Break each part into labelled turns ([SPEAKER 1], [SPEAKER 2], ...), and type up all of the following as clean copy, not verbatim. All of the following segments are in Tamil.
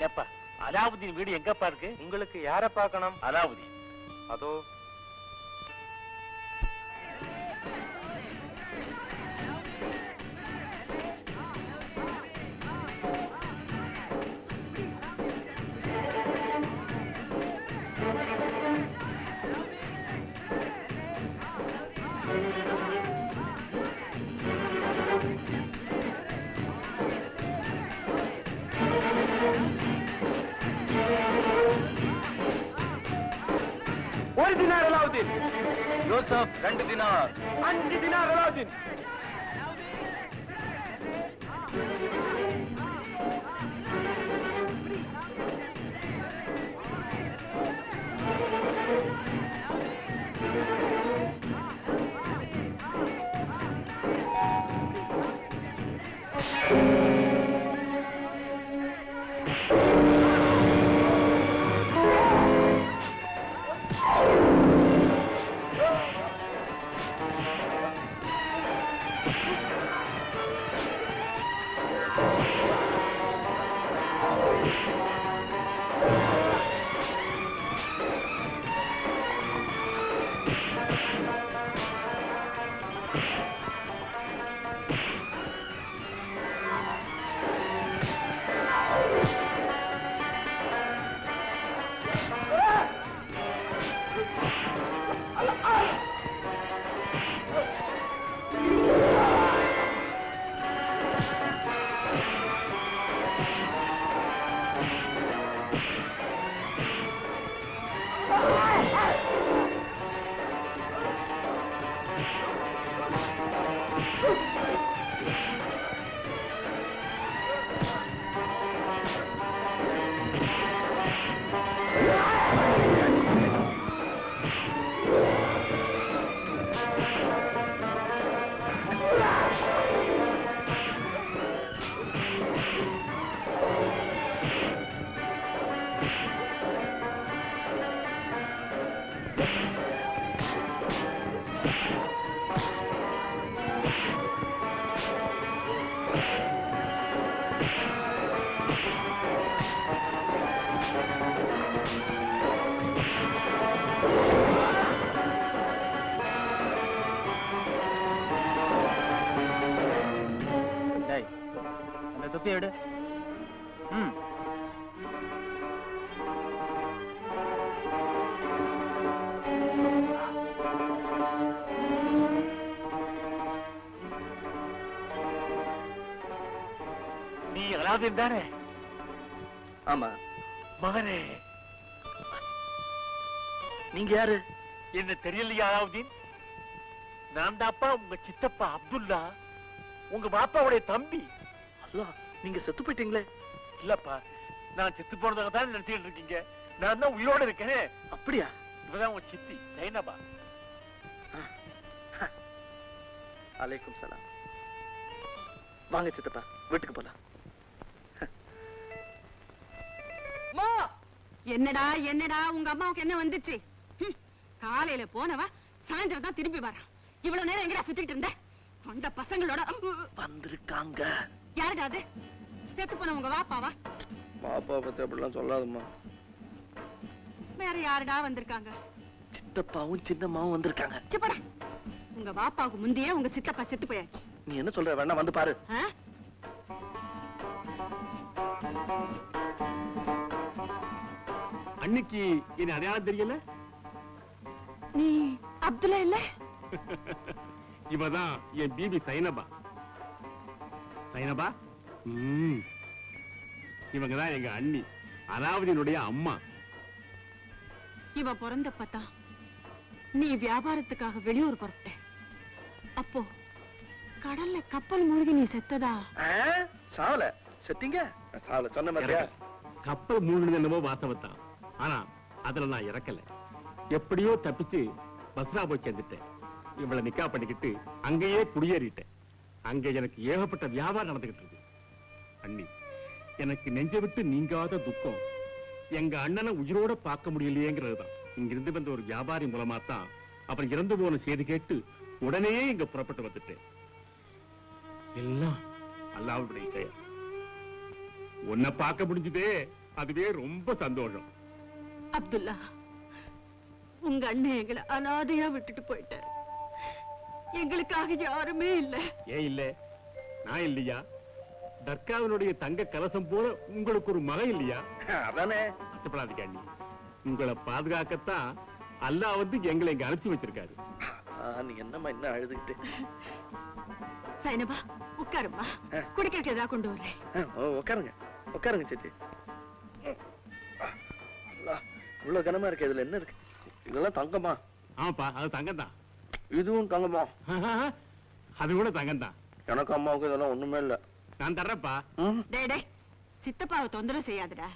[SPEAKER 1] ஏப்பா அலாவுதீன் வீடு எங்கப்பா இருக்கு?
[SPEAKER 2] உங்களுக்கு யார பார்க்கணும்?
[SPEAKER 1] அலாவுதீன்
[SPEAKER 2] அதோ. ஒரு dinar Alauddin.
[SPEAKER 3] Joseph 2 dinar.
[SPEAKER 2] 5 dinar Alauddin.
[SPEAKER 3] எடு.
[SPEAKER 1] நீ அலாவுதீன் தானே?
[SPEAKER 3] ஆமா.
[SPEAKER 1] மகனே,
[SPEAKER 3] நீங்க யாரு?
[SPEAKER 1] என்ன தெரியலையா அலாவுதீன்? நான் தான்ப்பா உங்க சித்தப்பா அப்துல்லா, உங்க பாப்பாவுடைய தம்பி.
[SPEAKER 3] அல்லா, நீங்க செத்து போயிட்டீங்களே?
[SPEAKER 1] இல்லப்பா, நான் செத்து போனதாக தான் நினைச்சிட்டு இருக்கீங்க. நான் தான் உயிரோட இருக்கேன்.
[SPEAKER 3] அப்படியா?
[SPEAKER 1] இவதான் உங்க சித்தி ஜைனபா.
[SPEAKER 3] அலைக்கும் சலாம். வாங்க சித்தப்பா, வீட்டுக்கு போலாம்.
[SPEAKER 4] என்னடா என்னடா உங்க அம்மாவுக்கு என்ன வந்துச்சு? காலையில போனவா சாயந்தரம் தான் திரும்பி வரா. இவ்வளவு நேரம் எங்கடா சுத்திட்டு இருந்த? அந்த பசங்களோட
[SPEAKER 3] வந்திருக்காங்க.
[SPEAKER 4] யாருடா அது? செத்து போன உங்க வாப்பாவா?
[SPEAKER 3] பாப்பா பத்தி அப்படிலாம் சொல்லாதம்மா.
[SPEAKER 4] வேற யாருடா வந்திருக்காங்க?
[SPEAKER 3] சித்தப்பாவும் சின்னம்மாவும் வந்திருக்காங்க.
[SPEAKER 4] சிப்படா, உங்க வாப்பாவுக்கு முந்தையே உங்க சித்தப்பா செத்து போயாச்சு.
[SPEAKER 3] நீ என்ன சொல்ற? வேணா வந்து பாரு.
[SPEAKER 1] அன்னைக்கு என்ன அடையாளம் தெரியல?
[SPEAKER 4] நீ அப்துல்லா இல்ல?
[SPEAKER 1] இவதான் என் பிபி சைனபா. சைனபா, இவங்கதான் எங்க அண்ணி அலாவுதீனுடைய அம்மா.
[SPEAKER 4] இவ பிறந்தப்பதான் நீ வியாபாரத்துக்காக வெளியூர் புறப்பட்ட. அப்போ கடல்ல கப்பல் மூழ்கி நீ செத்ததா?
[SPEAKER 3] சாவல. செத்தீங்க? சாவல சொன்ன மாதிரியா?
[SPEAKER 1] கப்பல் மூழ்கினது என்னமோ வாஸ்தவத்தான். ஆனா அதுல நான் இறக்கல. எப்படியோ தப்பிச்சு பஸ்ரா போய் சேர்ந்துட்டேன். இவளை நிக்கா பண்ணிக்கிட்டு அங்கேயே குடியேறிட்டேன். அங்க எனக்கு ஏகப்பட்ட வியாபாரம் நடந்துகிட்டு இருக்கு. அண்ணி, எனக்கு நெஞ்ச விட்டு நீங்காத துக்கம் எங்க அண்ணனை உயிரோட பார்க்க முடியலையேங்கிறதுதான். இங்கிருந்து வந்த ஒரு வியாபாரி மூலமா தான் அப்புறம் இறந்து போன செய்தி கேட்டு உடனே இங்க புறப்பட்டு வந்துட்டேன். எல்லாம் அல்லாஹ்வுடைய செயல். உன்னை பார்க்க முடிஞ்சதே அதுவே ரொம்ப சந்தோஷம்.
[SPEAKER 4] அப்துல்லா, உங்க அண்ணன் எங்களை அனாதையா விட்டுட்டு போயிட்டாரு. எங்களுக்காக யாருமே இல்ல.
[SPEAKER 1] ஏன் இல்ல? நான் இல்லையா? தர்காவினுடைய தங்க கலசம் போல உங்களுக்கு ஒரு மகன் இல்லையா?
[SPEAKER 3] அதானே.
[SPEAKER 1] கஷ்டப்படாதீங்க அண்ணி. உங்களை பாதுகாக்கத்தான் அல்லாஹ் வந்து எங்களை இங்க அனுப்பிச்சு வச்சிருக்காரு.
[SPEAKER 3] நீ என்னம்மா இன்னும் அழுதுகிட்டு?
[SPEAKER 4] சைனபா, உட்காருமா. குடிக்கிறதுக்கு ஏதாவது கொண்டு வரேன்.
[SPEAKER 3] உட்காருங்க உட்காருங்க சித்தி. இவ்வளவு கனமா இருக்கு. இதுல என்ன இருக்கு? இதெல்லாம் தங்கமா?
[SPEAKER 1] ஆமாப்பா, அது தங்கம் தான்.
[SPEAKER 3] இதுவும் தங்கமா?
[SPEAKER 1] அது கூட தங்கம் தான்.
[SPEAKER 3] எனக்கு அம்மாவுக்கு இதெல்லாம் ஒண்ணுமே இல்ல.
[SPEAKER 1] நான் தர்றேன்ப்பா.
[SPEAKER 4] டேய் டேய், சித்தப்பாவை தொந்தரவு செய்யாதடா.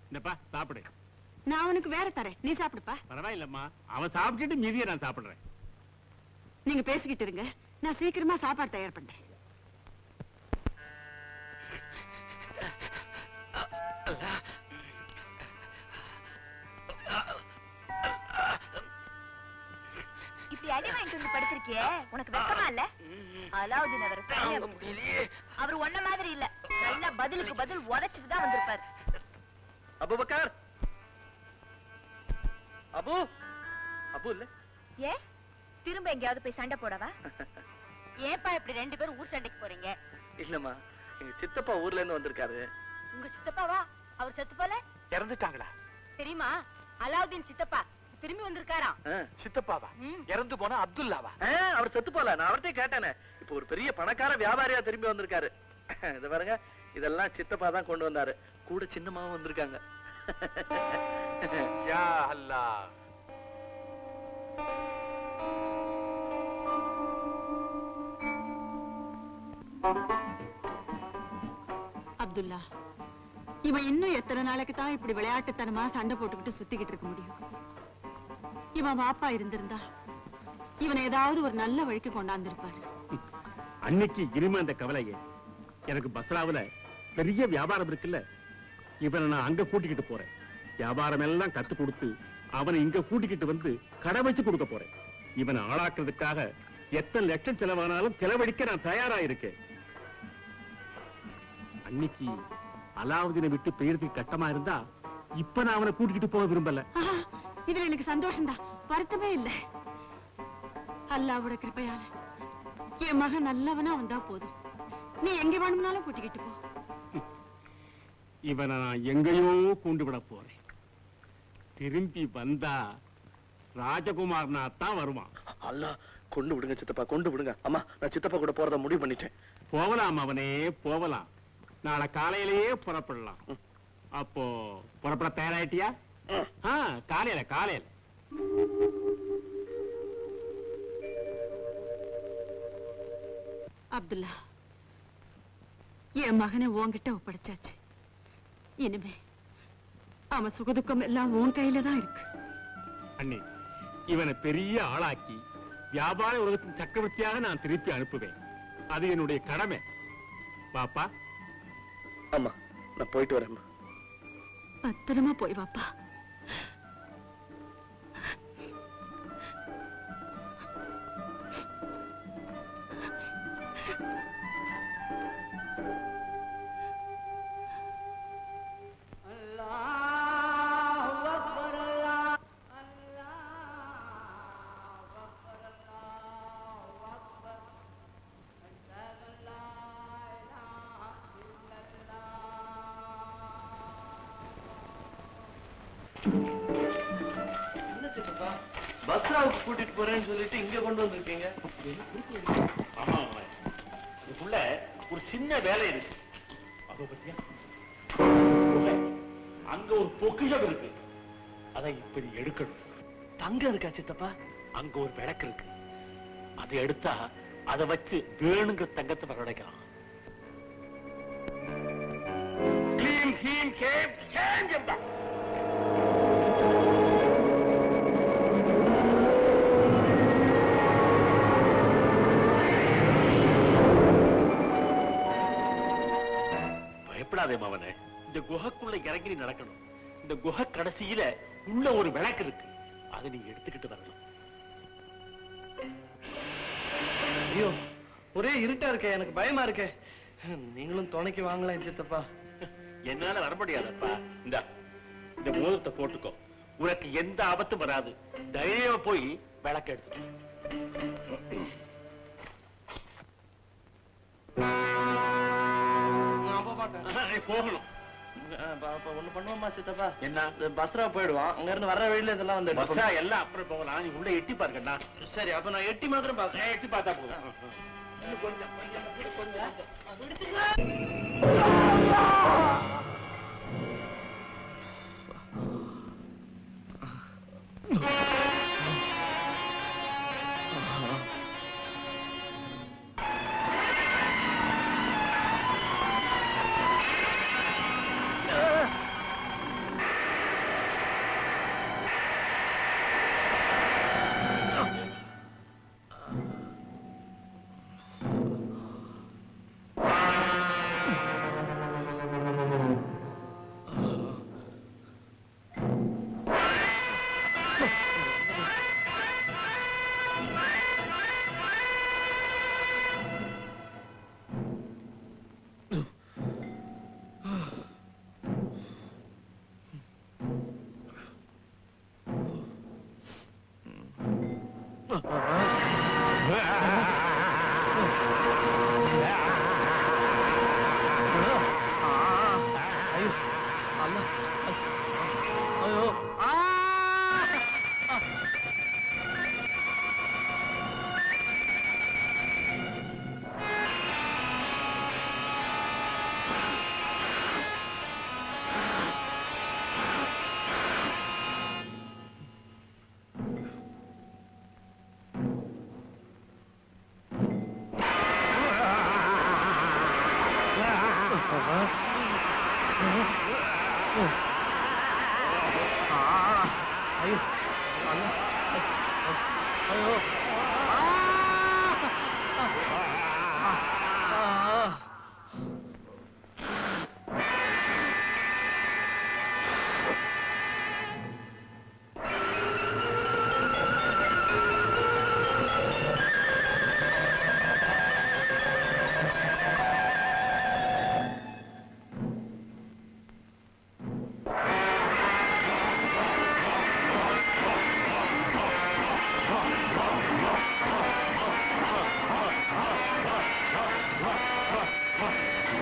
[SPEAKER 1] என்னப்பா சாப்பிடு.
[SPEAKER 4] நான் உனக்கு வேற தரேன், நீ சாப்பிடுப்பா.
[SPEAKER 1] பரவாயில்லம்மா, அவன் சாப்பிட்டுட்டு மீதியை நான் சாப்பிடுறேன்.
[SPEAKER 4] நீங்க பேசிக்கிட்டு இருங்க, நான் சீக்கிரமா சாப்பாடு தயார் பண்றேன்.
[SPEAKER 5] இப்படி அடி வாங்கிட்டு வந்து படுத்திருக்கியே, உனக்கு வெக்கமா இல்ல? அலாவுதீன் அவர் ஒன்ன மாதிரி இல்ல, நல்லா பதிலுக்கு பதில் உதைச்சிட்டு தான் வந்திருப்பாரு.
[SPEAKER 3] அபூபக்கர், அபு அபு இல்ல?
[SPEAKER 5] ஏ திரும்ப எங்கேயாவது போய் சண்டை போடவா? ஏப்பா இப்படி ரெண்டு பேரும் ஊர் சண்டைக்கு போறீங்க?
[SPEAKER 3] இல்லம்மா, எங்க சித்தப்பா ஊர்ல இருந்து வந்திருக்காரு.
[SPEAKER 5] உங்க சித்தப்பாவா? அவர் செத்து போல?
[SPEAKER 2] இறந்துட்டாங்களா?
[SPEAKER 5] தெரியுமா? அலாவுதீன் சித்தப்பா திரும்பி வந்திருக்காராம்.
[SPEAKER 2] சித்தப்பாவா? இறந்து போனா அப்துல்லாவா?
[SPEAKER 3] அவர் செத்து போல. நான் அவர்கிட்ட கேட்டேனே. இப்ப ஒரு பெரிய பணக்கார வியாபாரியா திரும்பி வந்திருக்காரு. இத பாருங்க, இதெல்லாம் சித்தப்பா தான் கொண்டு வந்தாரு. கூட சின்னமாவும் வந்திருக்காங்க.
[SPEAKER 2] யா அல்லாஹ்.
[SPEAKER 4] அப்துல்லா, இவன் இன்னும் எத்தனை நாளைக்கு தான் இப்படி விளையாட்டுத்தனமா சண்டை போட்டுக்கிட்டு சுத்திக்கிட்டு இருக்க முடியும்? இவன் வாப்பா இருந்திருந்தா இவனை ஏதாவது ஒரு நல்ல வழிக்கு கொண்டாந்துருப்பாரு.
[SPEAKER 1] அன்னைக்கு இனிமே அந்த கவலையே. எனக்கு பஸ்ராவுல பெரிய வியாபாரம் இருக்குல்ல, இவனை நான் அங்க கூட்டிக்கிட்டு போறேன். வியாபாரம் எல்லாம் கத்து கொடுத்து அவனை இங்க கூட்டிக்கிட்டு வந்து கடை வச்சு கொடுக்க போறேன். இவனை ஆளாக்குறதுக்காக எத்தனை லட்சம் செலவானாலும் செலவழிக்க நான் தயாரா இருக்கேன். அன்னைக்கு அலாவுதீனை விட்டு பெயருக்கு கட்டமா இருந்தா இப்ப நான் அவனை கூட்டிக்கிட்டு போக விரும்பல.
[SPEAKER 4] இதுல எனக்கு சந்தோஷம் தான், வருத்தமே இல்ல. அல்லாவோட கிருபையால என் மகன் நல்லவனா வந்தா போதும். நீ எங்க வேணும்னாலும் கூட்டிக்கிட்டு போ.
[SPEAKER 1] இவனை நான் எங்கேயோ கொண்டு விட போறேன். திரும்பி வந்தா ராஜகுமார்னா தான் வருவான்.
[SPEAKER 3] அல்லா, கொண்டு விடுங்க சித்தப்பா, கொண்டு விடுங்க. அம்மா, நான் சித்தப்பா கூட போறத முடிவு பண்ணிட்டேன்.
[SPEAKER 1] போகலாம் அவனே, போகலாம். நாளை காலையிலேயே புறப்படலாம். அப்போ புறப்பட தயாராயிட்டியா? காலையில காலையில.
[SPEAKER 4] அப்துல்லா, என் மகனை உன்கிட்ட ஒப்படைச்சாச்சு. இனிமே அவன் சுகதுக்கம் எல்லாம் உன் கையில தான் இருக்கு.
[SPEAKER 1] அண்ணி, இவனை பெரிய ஆளாக்கி வியாபார உலகத்தின் சக்கரவர்த்தியாக நான் திருப்பி அனுப்புவேன். அது என்னுடைய கடமை. பாப்பா.
[SPEAKER 3] அம்மா, நான் போயிட்டு வரேன்.
[SPEAKER 4] பத்திரமா போய் வாப்பா.
[SPEAKER 3] பஸ்ராவுக்கு கூட்டிட்டு போறேன்னு சொல்லிட்டு இங்க கொண்டு வந்திருக்கீங்க.
[SPEAKER 1] இதுக்குள்ள ஒரு சின்ன வேலை இருக்கு. அதோ பத்தியா, அங்க ஒரு பொக்கிஷம் இருக்கு. அதை இப்படி எடுக்கணும்.
[SPEAKER 3] தங்கம் இருக்கா சித்தப்பா?
[SPEAKER 1] அங்க ஒரு விளக்கு இருக்கு. அதை எடுத்தா அதை வச்சு வேணுங்கிற தங்கத்தை வரவழைக்கலாம். பயப்படாதே மவனே, இந்த குகைக்குள்ள இறங்கி நடக்கணும். இந்த குகை கடைசியில உள்ள ஒரு விளக்கு இருக்கு. அதை நீங்க எடுத்துக்கிட்டு வரணும்.
[SPEAKER 3] ஐயோ, ஒரே இருட்டா இருக்கே, எனக்கு பயமா இருக்கே. நீங்களும் துணைக்கு வாங்கலாம் சித்தப்பா.
[SPEAKER 1] என்னால வர முடியாதப்பா. இந்த மோதிரத்தை போட்டுக்கோ, உனக்கு எந்த ஆபத்தும் வராது. தைரியமா போய் விளக்கு எடுத்து போகணும்.
[SPEAKER 3] ஒண்ணு பண்ணுவோமா சித்தப்பா?
[SPEAKER 1] என்ன?
[SPEAKER 3] பஸ்ரா போயிடுவான், அங்க இருந்து வர்ற வழியில இதெல்லாம் வந்து
[SPEAKER 1] பஸ்ஸா எல்லாம் அப்புறம் போகலாம். நீ உள்ள எட்டி பாருங்கண்ணா.
[SPEAKER 3] சரி, அப்ப நான் எட்டி மாத்திரம் பாக்குறேன்.
[SPEAKER 1] எட்டி பார்த்தா போதும். கொஞ்சம்
[SPEAKER 3] ஐயோ